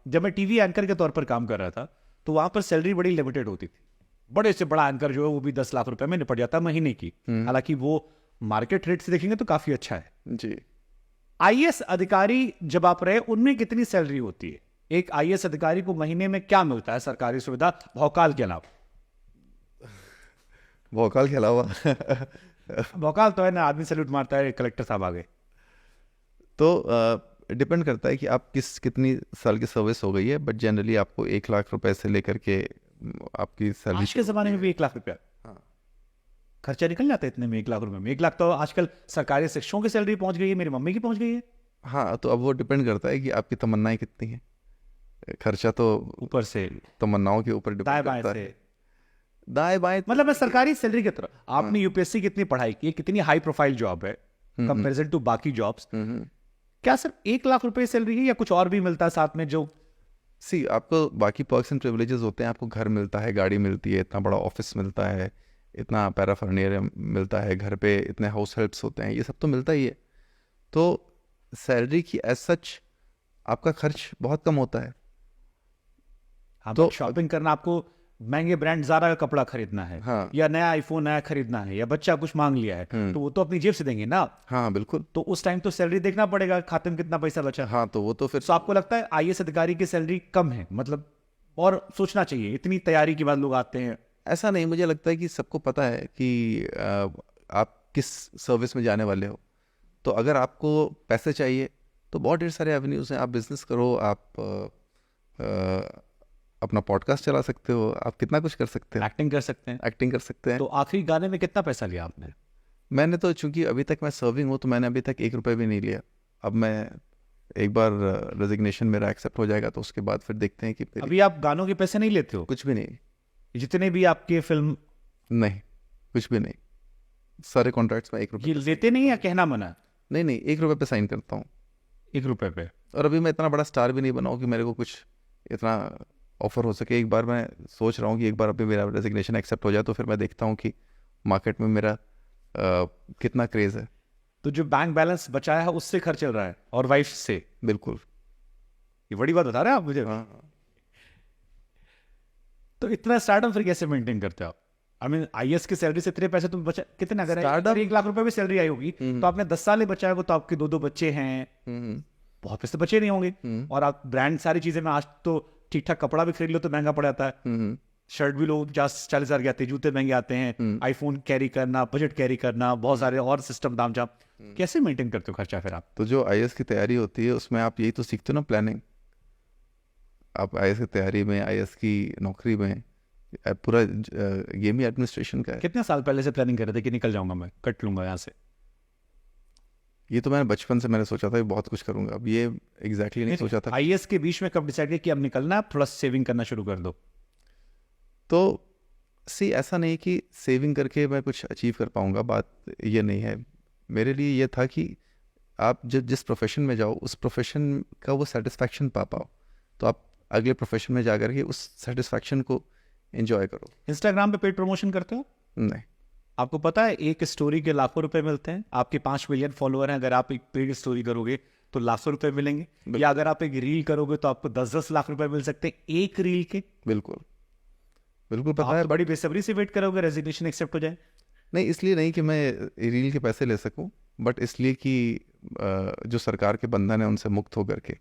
जब मैं TV anchor के तौर पर काम कर रहा था तो वहां पर सैलरी बड़ी लिमिटेड होती थी। बड़े से बड़ा एंकर जो है वो भी 10 लाख रुपए में निपट जाता महीने की। हालांकि वो मार्केट रेट से देखेंगे तो काफी अच्छा है जी। आईएएस अधिकारी जब आप रहे उनमें कितनी सैलरी होती है? एक आईएएस अधिकारी को महीने में क्या मिलता है सरकारी सुविधा भौकाल के अलावा? भोकाल के अलावा भौकाल तो है ना, आदमी सैल्यूट मारता है कलेक्टर साहब आ गए। तो डिपेंड करता है कि आप कितनी साल की सर्विस हो गई है, बट जनरली आपको 1 लाख रुपए से लेकर के आपकी सैलरी। आज के जमाने में भी 1 लाख रुपया हाँ। खर्चा निकल जाता है इतने में? 1 लाख रुपए में 1 लाख तो आजकल सरकारी शिक्षकों की सैलरी पहुंच गई है, मेरी मम्मी की पहुंच गई है। हाँ, तो अब वो डिपेंड करता है कि आपकी तमन्नाएं कितनी हैं। खर्चा तो ऊपर से तमन्नाओं के ऊपर दाएं डिपेंड बाएं करता से, है। दाएं बाएं मतलब मैं सरकारी सैलरी की तरफ, आपने यूपीएससी कितनी पढ़ाई की, कितनी हाई प्रोफाइल जॉब है कंपेरिजन टू बाकी जॉब्स, क्या सिर्फ 1 लाख रुपए सैलरी है या कुछ और भी मिलता है साथ में? जो आपको बाकी पर्क्स एंड प्रिविलेजेस होते हैं, आपको घर मिलता है, गाड़ी मिलती है, इतना बड़ा ऑफिस मिलता है, इतना पैराफर्नियर मिलता है, घर पे इतने हाउस हेल्प्स होते हैं, ये सब तो मिलता ही है। तो सैलरी की एज सच आपका खर्च बहुत कम होता है। तो शॉपिंग करना, आपको महंगे ब्रांड ज़ारा का कपड़ा खरीदना है, हाँ। या नया आईफोन नया खरीदना है, या बच्चा कुछ मांग लिया है, तो वो तो अपनी जेब से देंगे ना। हाँ बिल्कुल। तो उस टाइम तो सैलरी देखना पड़ेगा खाते में कितना पैसा बचा। हाँ, तो वो तो फिर तो आपको लगता है आईएएस अधिकारी की सैलरी कम है, मतलब और सोचना चाहिए? इतनी तैयारी के बाद लोग आते हैं। ऐसा नहीं, मुझे लगता है कि सबको पता है कि आप किस सर्विस में जाने वाले हो। तो अगर आपको पैसे चाहिए तो बहुत ढेर सारे एवेन्यूज़ हैं। आप बिजनेस करो, आप अपना पॉडकास्ट चला सकते हो, आप कितना कुछ कर सकते हैं, एक्टिंग कर सकते हैं। एक्टिंग कर सकते हैं। तो आखिरी गाने में कितना पैसा लिया आपने? मैंने तो, चूंकि अभी तक मैं सर्विंग हूँ, तो मैंने अभी तक 1 रुपये भी नहीं लिया। अब मैं एक बार रेजिग्नेशन मेरा एक्सेप्ट हो जाएगा तो उसके बाद फिर देखते हैं कि अभी आप गानों के पैसे नहीं लेते हो? कुछ भी नहीं। जितने भी आपके फिल्म नहीं, कुछ भी नहीं। सारे कॉन्ट्रैक्ट्स में 1 रुपये ये लेते नहीं, या कहना मना? नहीं, 1 रुपये पे साइन करता हूँ। 1 रुपए पे? और अभी मैं इतना बड़ा स्टार भी नहीं बना हूँ कि मेरे को कुछ इतना ऑफर हो सके। एक बार मैं सोच रहा हूँ कि एक बार अभी मेरा रेजिग्नेशन एक्सेप्ट हो जाए तो फिर मैं देखता हूँ कि मार्केट में मेरा कितना क्रेज़ है। तो जो बैंक बैलेंस बचाया है उससे खर्च चल रहा है, और वाइफ से? बिल्कुल। ये बड़ी बात बता रहे हैं आप मुझे। हाँ। तो इतना स्टार्टअप फिर कैसे मेंटेन करते हो आप? आई मीन आईएएस की सैलरी से इतने पैसे तुम बचा कितने? अगर Startup- 1 लाख रुपए भी सैलरी आई होगी तो आपने 10 साल ही बचाया होगा, तो आपके 2 बच्चे हैं, बहुत पैसे बचे नहीं होंगे। और आप ब्रांड सारी चीजें में, आज तो ठीक ठाक कपड़ा भी खरीद लो तो महंगा पड़ जाता है, शर्ट भी लोग 50-40 हजार के आते हैं, जूते महंगे आते हैं, आईफोन कैरी करना, बजट कैरी करना, बहुत सारे और सिस्टम दाम झाम। कैसे मेंटेन करते हो खर्चा फिर आप? तो जो आईएएस की तैयारी होती है उसमें आप यही तो सीखते हो ना, प्लानिंग। आप आईएएस की तैयारी में, आईएएस की नौकरी में, पूरा गेम ही एडमिनिस्ट्रेशन का है। कितने साल पहले से प्लानिंग कर रहे थे कि निकल जाऊंगा मैं, कट लूंगा यहाँ से? ये तो मैंने बचपन से मैंने सोचा था कि बहुत कुछ करूंगा। अब ये एग्जैक्टली नहीं सोचा था। आईएएस के बीच में कब डिसाइड किया कि अब निकलना है, थोड़ा सेविंग करना शुरू कर दो? तो ऐसा नहीं कि सेविंग करके मैं कुछ अचीव कर पाऊंगा, बात ये नहीं है। मेरे लिए ये था कि आप जिस प्रोफेशन में जाओ उस प्रोफेशन का वो सेटिस्फैक्शन पा पाओ, तो आप अगले प्रोफेशन में जा करके उस सेटिस्फैक्शन को एंजॉय करो। इंस्टाग्राम पे पेड प्रमोशन करते हो? नहीं। आपको पता है एक स्टोरी के लाखों रुपए मिलते हैं? आपके 5 मिलियन फॉलोअर हैं, अगर आप एक पेड स्टोरी करोगे तो लाखों रुपए मिलेंगे। या अगर आप एक रील करोगे तो आपको 10-10 लाख रुपए मिल सकते हैं एक रील के। बिल्कुल पता है। बड़ी बेसब्री से वेट करोगे रेजिग्नेशन एक्सेप्ट हो जाए? नहीं, इसलिए नहीं कि मैं रील के पैसे ले सकूं, बट इसलिए कि जो सरकार के बंधन है उनसे मुक्त होकर के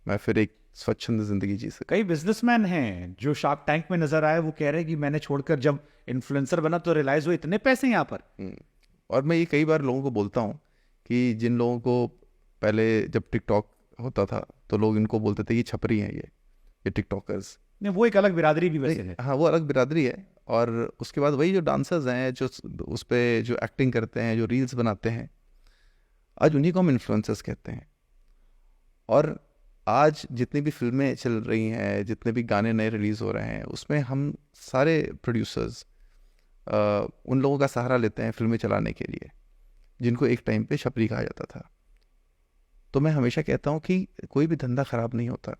मैं फिर एक स्वच्छंद जिंदगी जी सकूं। कई बिजनेसमैन हैं जो शार्क टैंक में नजर आए, वो कह रहे हैं कि मैंने छोड़कर जब इन्फ्लुएंसर बना तो रियलाइज हुआ इतने पैसे यहाँ पर। और मैं ये कई बार लोगों को बोलता हूँ कि जिन लोगों को पहले जब टिकटॉक होता था तो लोग इनको बोलते थे ये छपरी हैं, ये टिकटॉकर्स। नहीं, वो एक अलग बिरादरी भी वैसे है। हाँ, वो अलग बिरादरी है। और उसके बाद वही जो डांसर्स हैं, जो उस पर जो एक्टिंग करते हैं, जो रील्स बनाते हैं, आज उन्हीं को हम इन्फ्लुएंसर्स कहते हैं। और आज जितनी भी फिल्में चल रही हैं, जितने भी गाने नए रिलीज़ हो रहे हैं, उसमें हम सारे प्रोड्यूसर्स उन लोगों का सहारा लेते हैं फिल्में चलाने के लिए, जिनको एक टाइम पे छपरी कहा जाता था। तो मैं हमेशा कहता हूँ कि कोई भी धंधा ख़राब नहीं होता।